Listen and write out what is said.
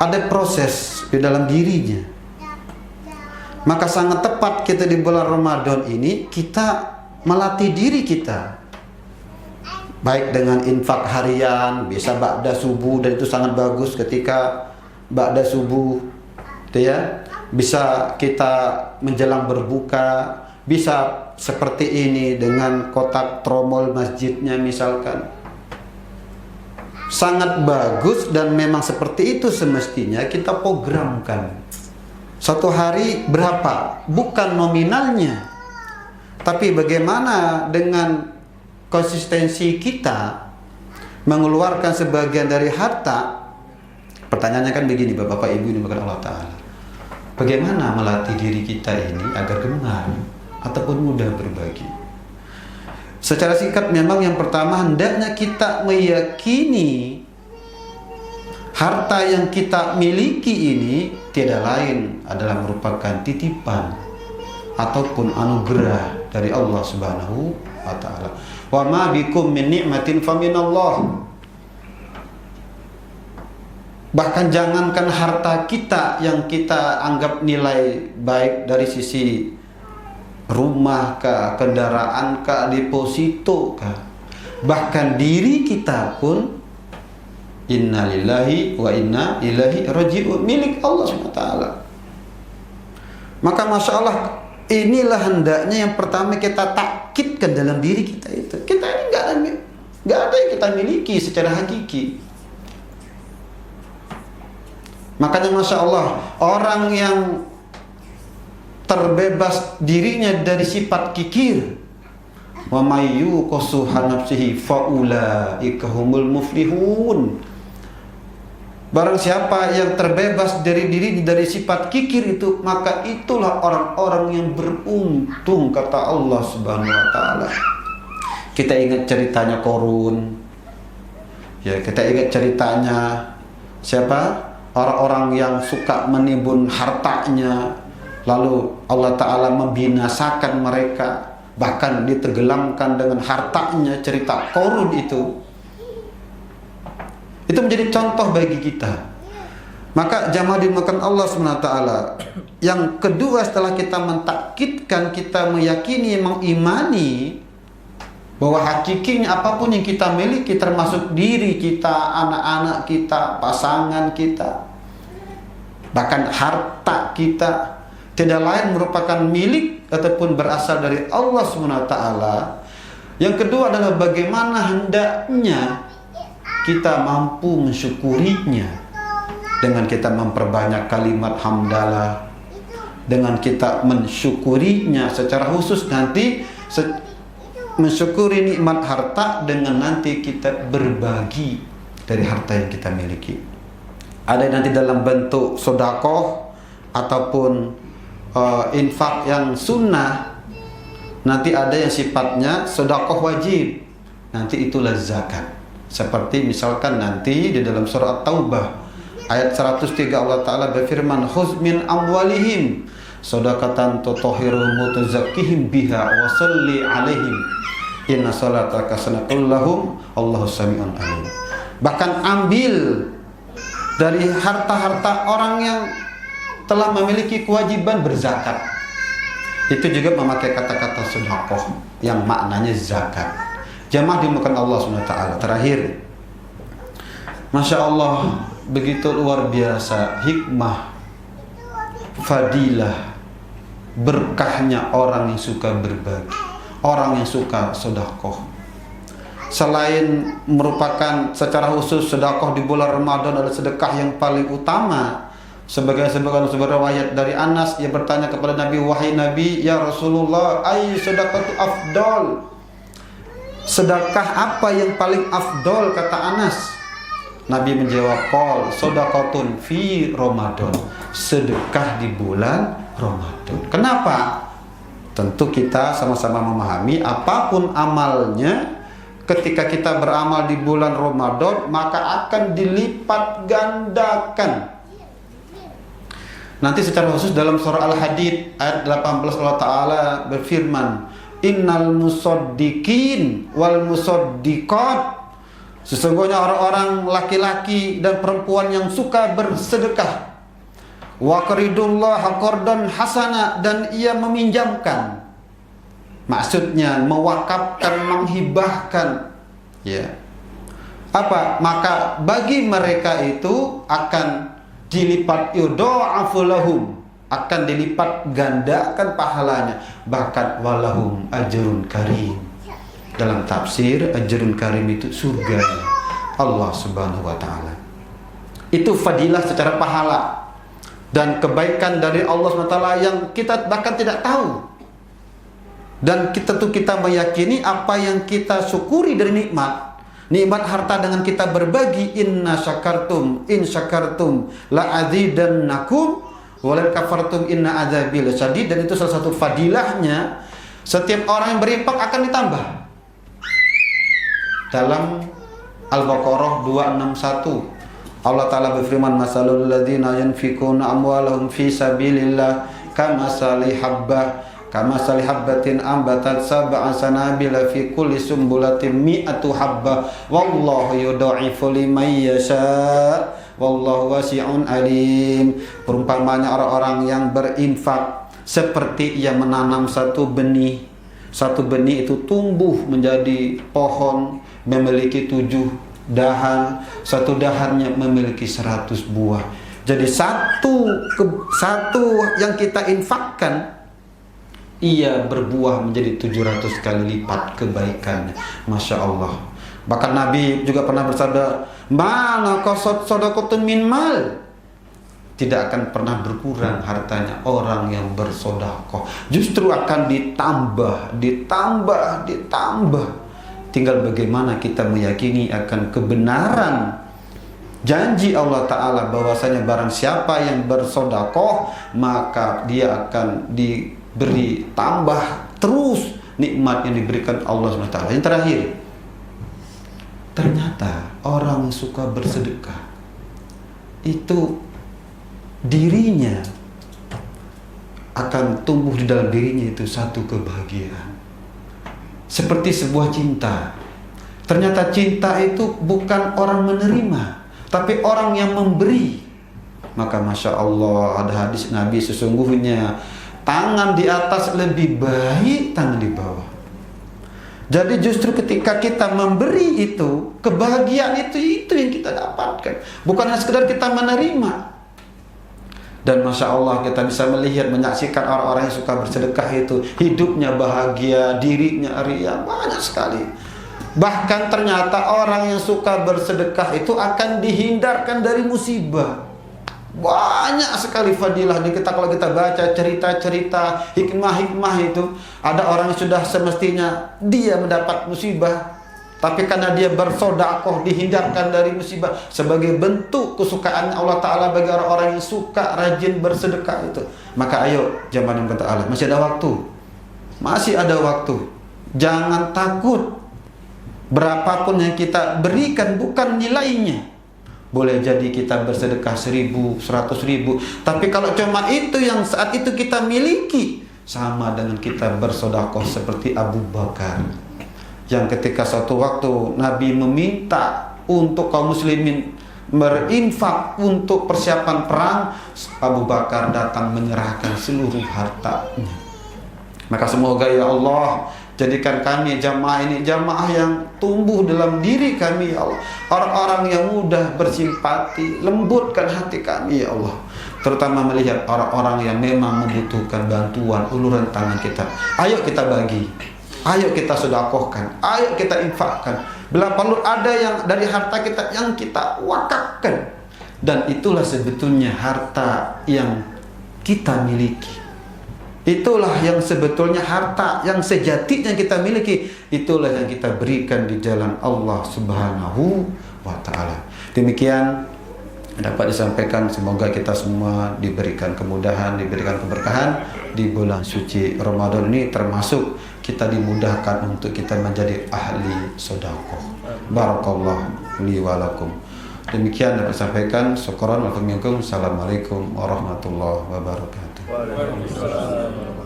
ada proses di dalam dirinya. Maka sangat tepat kita di bulan Ramadan ini kita melatih diri kita, baik dengan infak harian, bisa ba'da subuh, dan itu sangat bagus ketika ba'da subuh, gitu ya. Bisa kita menjelang berbuka, bisa seperti ini dengan kotak tromol masjidnya misalkan. Sangat bagus, dan memang seperti itu semestinya kita programkan. Satu hari berapa? Bukan nominalnya, tapi bagaimana dengan konsistensi kita mengeluarkan sebagian dari harta. Pertanyaannya kan begini, Bapak Ibu ini bukan Allah Ta'ala, bagaimana melatih diri kita ini agar gemar ataupun mudah berbagi. Secara singkat, memang yang pertama hendaknya kita meyakini harta yang kita miliki ini tidak lain adalah merupakan titipan ataupun anugerah dari Allah Subhanahu wa Ta'ala. Wa ma bikum min ni'matin faminallah. Bahkan jangankan harta kita yang kita anggap nilai baik dari sisi rumah kah, kendaraan kah, deposito kah, bahkan diri kita pun, inna lillahi wa inna ilaihi raji'un, milik Allah SWT. Maka Masya Allah, inilah hendaknya yang pertama kita takkidkan dalam diri kita itu. Kita ini nggak ada yang kita miliki secara hakiki. Makanya Masya Allah, orang yang terbebas dirinya dari sifat kikir, wa may yuqassuha nafsihi faulaika humul muflihun. Barang siapa yang terbebas dari diri dari sifat kikir itu, maka itulah orang-orang yang beruntung, kata Allah Subhanahu wa Ta'ala. Kita ingat ceritanya Qarun. Ya, kita ingat ceritanya siapa? Orang-orang yang suka menimbun hartanya, lalu Allah Ta'ala membinasakan mereka, bahkan ditenggelamkan dengan hartanya. Cerita Qarun itu menjadi contoh bagi kita. Maka jamaah dimakan Allah SWT. Yang kedua, setelah kita mentakkidkan, kita meyakini, mengimani bahwa hakikinya apapun yang kita miliki, termasuk diri kita, anak-anak kita, pasangan kita, bahkan harta kita, tidak lain merupakan milik ataupun berasal dari Allah SWT. Yang kedua adalah bagaimana hendaknya kita mampu mensyukurinya dengan kita memperbanyak kalimat hamdalah, dengan kita mensyukurinya secara khusus nanti mensyukuri nikmat harta dengan nanti kita berbagi dari harta yang kita miliki. Ada nanti dalam bentuk sedekah ataupun infak yang sunnah, nanti ada yang sifatnya sedekah wajib, nanti itulah zakat. Seperti misalkan nanti di dalam surah At-Taubah ayat 103 Allah Ta'ala berfirman, khudz min amwalihim shadaqatan tutahhiruhum wa tuzakkihim biha wa shalli 'alaihim inna salataka sakanun lahum Allahu sami'un alim. Bahkan ambil dari harta-harta orang yang telah memiliki kewajiban berzakat. Itu juga memakai kata-kata sedekah yang maknanya zakat. Jamaah dimakan Allah SWT. Terakhir, Masya Allah, begitu luar biasa hikmah, fadilah, berkahnya orang yang suka berbagi, orang yang suka sedekah. Selain merupakan secara khusus sedekah di bulan Ramadan adalah sedekah yang paling utama, sebagai sebuah riwayat dari Anas, yang bertanya kepada Nabi, wahai Nabi, ya Rasulullah, ay sedekatu afdal, sedekah apa yang paling afdol, kata Anas. Nabi menjawab, qol sedekatun fi Ramadan, sedekah di bulan Ramadan. Kenapa? Tentu kita sama-sama memahami apapun amalnya, ketika kita beramal di bulan Ramadan maka akan dilipat gandakan. Nanti secara khusus dalam surah Al-Hadid ayat 18 Allah Ta'ala berfirman, innal musaddiqin wal musaddiqat Sesungguhnya orang-orang laki-laki dan perempuan yang suka bersedekah. Wa qaridullaha qardan hasana, dan ia meminjamkan. Maksudnya mewakafkan, menghibahkan. Ya. Apa? Maka bagi mereka itu akan dilipat yudha'afu lahum, akan dilipat gandakan pahalanya, bahkan walahum ajrun karim. Dalam tafsir, ajrun karim itu surga Allah Subhanahu wa taala. Itu fadilah secara pahala dan kebaikan dari Allah Subhanahu wa taala yang kita bahkan tidak tahu. Dan kita meyakini apa yang kita syukuri dari nikmat harta dengan kita berbagi. Inna syakartum in syakartum la azidannakum wa la kafartum inna adzabi lasyadid. Dan itu salah satu fadilahnya, setiap orang yang berinfak akan ditambah. Dalam Al-Baqarah 261 Allah Ta'ala berfirman, masalul ladzina yunfikuna amwalahum fi sabilillah kamasali habbatin ambatat sab'a sanabila fi kulli sumbulatin mi'atu habbah wallahu yudha'ifu liman yasha wallahu wasi'un alim. Perumpamanya orang-orang yang berinfak seperti ia menanam satu benih. Satu benih itu tumbuh menjadi pohon, memiliki 7 dahan, satu dahannya memiliki 100 buah. Jadi satu yang kita infakkan, ia berbuah menjadi 700 kali lipat kebaikannya. Masya Allah. Bahkan Nabi juga pernah bersabda, mana qasad sadaqatun min mal, tidak akan pernah berkurang hartanya orang yang bersedekah, justru akan ditambah. Tinggal bagaimana kita meyakini akan kebenaran janji Allah Ta'ala bahwasanya barang siapa yang bersedekah maka dia akan diberi tambah terus nikmat yang diberikan Allah SWT. Yang terakhir, ternyata orang yang suka bersedekah itu dirinya akan tumbuh di dalam dirinya itu satu kebahagiaan, seperti sebuah cinta. Ternyata cinta itu bukan orang menerima, tapi orang yang memberi. Maka Masya Allah, ada hadis Nabi, sesungguhnya tangan di atas lebih baik tangan di bawah. Jadi justru ketika kita memberi itu, kebahagiaan itu yang kita dapatkan, bukan hanya sekedar kita menerima. Dan Masya Allah, kita bisa melihat, menyaksikan orang-orang yang suka bersedekah itu hidupnya bahagia, dirinya ria, banyak sekali. Bahkan ternyata orang yang suka bersedekah itu akan dihindarkan dari musibah. Banyak sekali fadilah kita kalau kita baca cerita-cerita hikmah-hikmah itu. Ada orang yang sudah semestinya dia mendapat musibah, tapi karena dia bersedekah dihindarkan dari musibah, sebagai bentuk kesukaan Allah Ta'ala bagi orang-orang yang suka rajin bersedekah itu. Maka ayo jamaah yang Allah, masih ada waktu. Jangan takut. Berapapun yang kita berikan bukan nilainya. Boleh jadi kita bersedekah 1.000, 100.000, tapi kalau cuma itu yang saat itu kita miliki, sama dengan kita bersedekah seperti Abu Bakar, yang ketika suatu waktu Nabi meminta untuk kaum muslimin berinfak untuk persiapan perang, Abu Bakar datang menyerahkan seluruh hartanya. Maka semoga ya Allah, jadikan kami jamaah ini jamaah yang tumbuh dalam diri kami ya Allah. Orang-orang yang mudah bersimpati, lembutkan hati kami ya Allah. Terutama melihat orang-orang yang memang membutuhkan bantuan, uluran tangan kita. Ayo kita bagi, ayo kita sedekahkan, ayo kita infakkan. Bila perlu ada yang dari harta kita yang kita wakafkan. Dan itulah sebetulnya harta yang kita miliki. Itulah yang sebetulnya harta yang sejatinya kita miliki. Itulah yang kita berikan di jalan Allah Subhanahu wa Ta'ala. Demikian dapat disampaikan. Semoga kita semua diberikan kemudahan, diberikan keberkahan di bulan suci Ramadan ini, termasuk kita dimudahkan untuk kita menjadi ahli sedekah. Barakallahu li wa lakum. Demikian dapat disampaikan. Syukran wa minkum. Assalamualaikum warahmatullahi wabarakatuh. Waalaikumsalam.